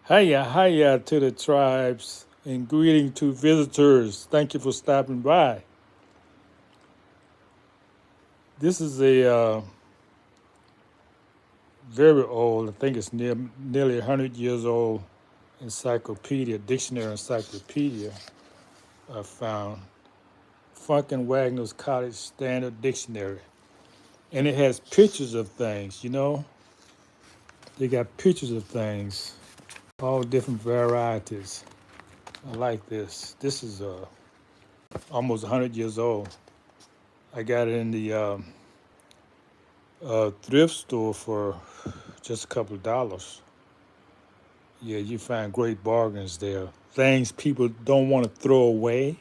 Hiya, hiya to the tribes and greeting to visitors. Thank you for stopping by. This is a very old, I think it's nearly 100 years old encyclopedia, dictionary encyclopedia I found. Funk and Wagner's College Standard Dictionary. And it has pictures of things, you know? They got pictures of things, all different varieties. I like this. This is almost 100 years old. I got it in the thrift store for just a couple of dollars. Yeah, you find great bargains there. Things people don't want to throw away,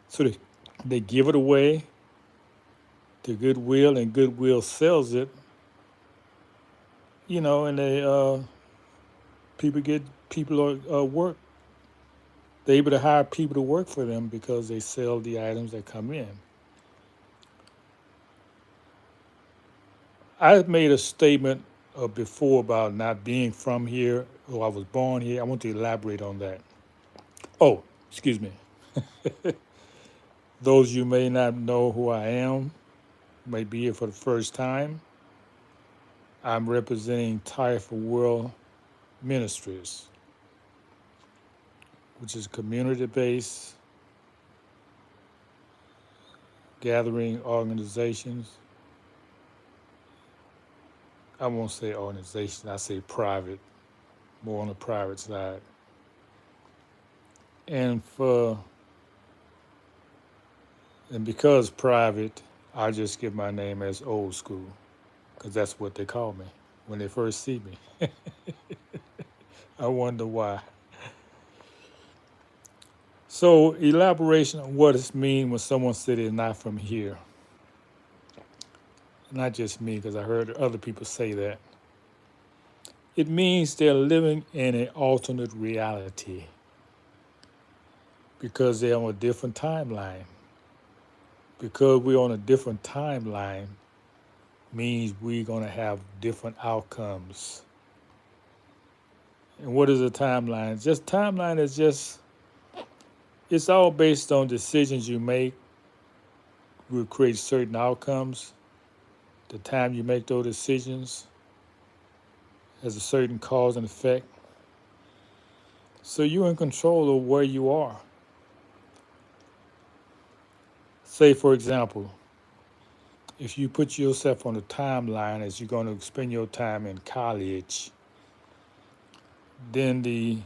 so they give it away to Goodwill, and Goodwill sells it. And they people get people work. They're able to hire people to work for them because they sell the items that come in. I made a statement before about not being from here, or I was born here. I want to elaborate on that. Oh, excuse me. Those you may not know who I am, may be here for the first time. I'm representing TAIFA World Ministries, which is community-based gathering organizations. I won't say organization, I say private, more on the private side. And for and because private, I just give my name as old school, because that's what they call me when they first see me. I wonder why. So, elaboration on what it means when someone said they're not from here. Not just me, because I heard other people say that. It means they're living in an alternate reality because they're on a different timeline. Because we're on a different timeline means we're going to have different outcomes. And what is a timeline? Just timeline is just, it's all based on decisions you make will create certain outcomes. The time you make those decisions has a certain cause and effect. So you're in control of where you are. Say, for example, if you put yourself on the timeline as you're going to spend your time in college, then the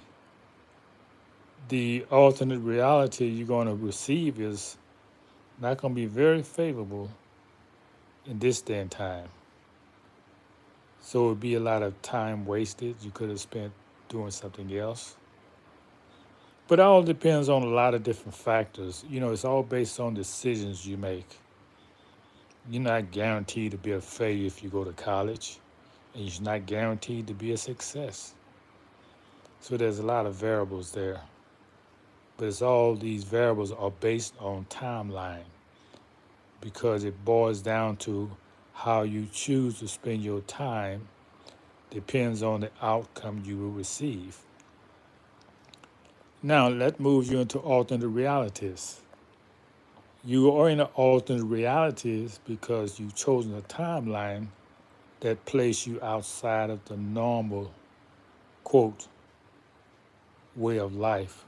alternate reality you're going to receive is not going to be very favorable in this day and time. So it would be a lot of time wasted you could have spent doing something else. But it all depends on a lot of different factors. It's all based on decisions you make. You're not guaranteed to be a failure if you go to college, and you're not guaranteed to be a success. So there's a lot of variables there. But it's all these variables are based on timeline because it boils down to how you choose to spend your time depends on the outcome you will receive. Now, that moves you into alternate realities. You are in an alternate realities because you've chosen a timeline that places you outside of the normal, quote, way of life.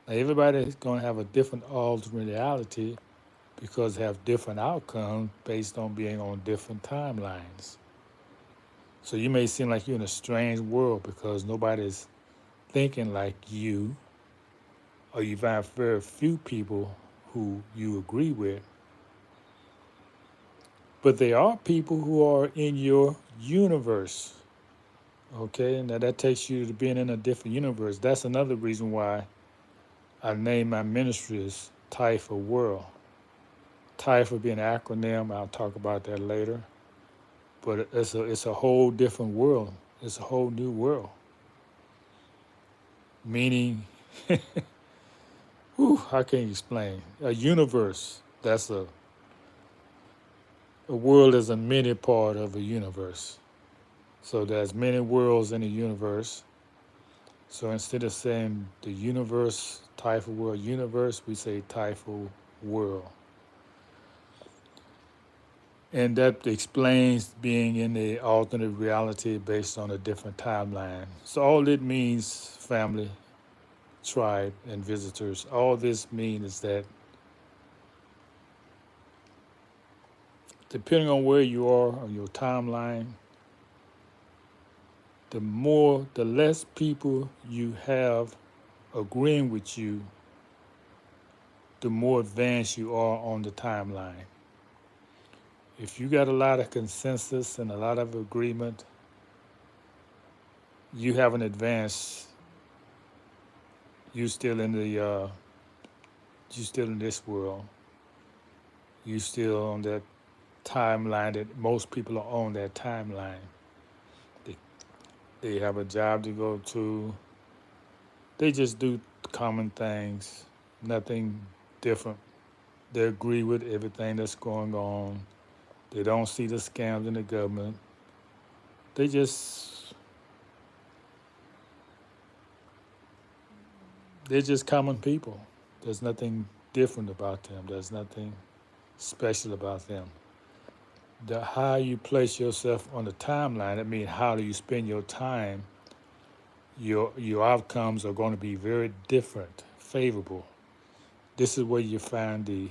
Now, everybody is going to have a different alternate reality because they have different outcomes based on being on different timelines. So you may seem like you're in a strange world because nobody's thinking like you, or you find very few people who you agree with. But there are people who are in your universe. Okay, now that takes you to being in a different universe. That's another reason why I named my ministry as TAIFA World. TAIFA being an acronym, I'll talk about that later. But it's a whole different world. It's a whole new world. Meaning, I can't explain. A universe, that's a world is a mini part of a universe. So there's many worlds in the universe. So instead of saying the universe, TAIFA world universe, we say TAIFA world. And that explains being in the alternate reality based on a different timeline. So all it means, family, tribe, and visitors, all this means is that depending on where you are on your timeline, the less people you have agreeing with you, the more advanced you are on the timeline. If you got a lot of consensus and a lot of agreement, you haven't advanced. You still in the you still in this world. You still on that timeline that most people are on that timeline. They, they have a job to go to. They just do common things, nothing different. They agree with everything that's going on. They don't see the scams in the government. They just they're just common people. There's nothing different about them. There's nothing special about them. The how you place yourself on the timeline, I mean how do you spend your time, your outcomes are going to be very different, favorable. This is where you find the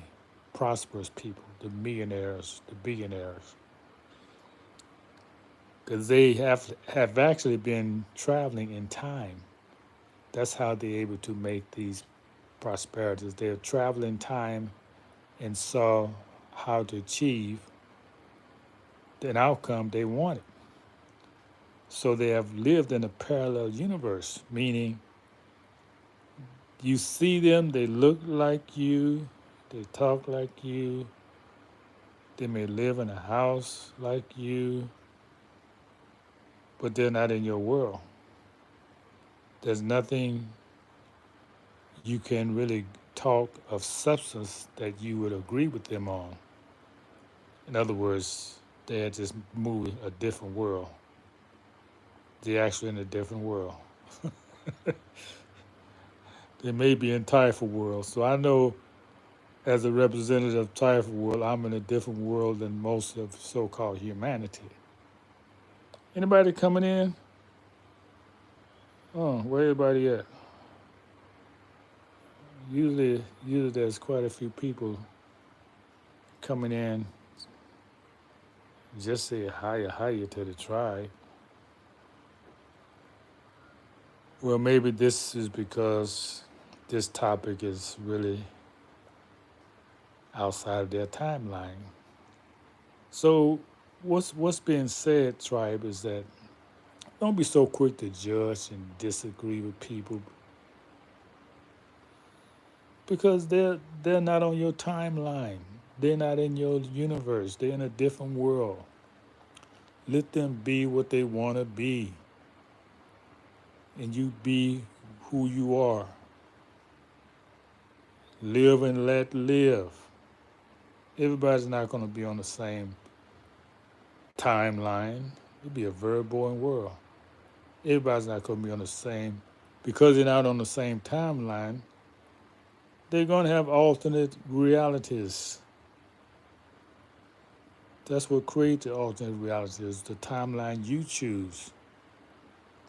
prosperous people, the millionaires, the billionaires, because they have actually been traveling in time. That's how they're able to make these prosperities. They're traveling time and saw how to achieve an outcome they wanted. So they have lived in a parallel universe, meaning you see them, they look like you, they talk like you, they may live in a house like you, but they're not in your world. There's nothing you can really talk of substance that you would agree with them on. In other words, they're just moving a different world. They're actually in a different world. They may be in TAIFA world. So I know as a representative of TAIFA world, I'm in a different world than most of so-called humanity. Anybody coming in? Oh, where everybody at? Usually there's quite a few people coming in. Just say hiya to the tribe. Well, maybe this is because this topic is really outside of their timeline. So what's being said, tribe, is that don't be so quick to judge and disagree with people because they're not on your timeline. They're not in your universe. They're in a different world. Let them be what they want to be. And you be who you are. Live and let live. Everybody's not going to be on the same timeline. It'd be a very boring world. Everybody's not going to be on the same, because they're not on the same timeline, they're going to have alternate realities. That's what creates the alternate reality, is the timeline you choose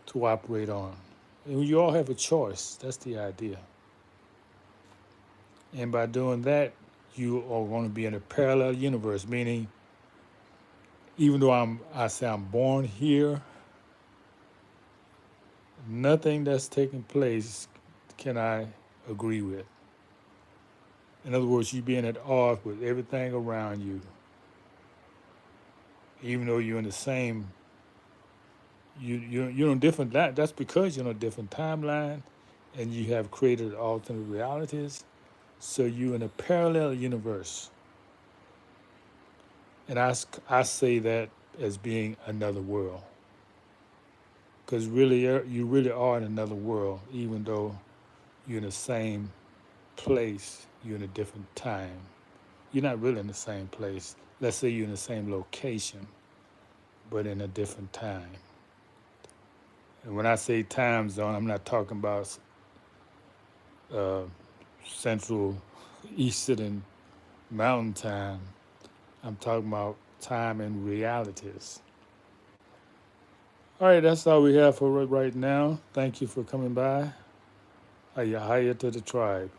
to operate on. And you all have a choice. That's the idea. And by doing that, you are going to be in a parallel universe, meaning even though I say I'm born here, nothing that's taking place can I agree with. In other words, you being at odds with everything around you, even though you're in the same, you're on different. That's because you're on a different timeline, and you have created alternate realities. So you're in a parallel universe, and I say that as being another world, because really you really are in another world, even though you're in the same place. You're in a different time. You're not really in the same place. Let's say you're in the same location, but in a different time. And when I say time zone, I'm not talking about uh, Central Eastern Mountain Time. I'm talking about time and realities. All right, that's all we have for right now. Thank you for coming by. Hiya to the tribe.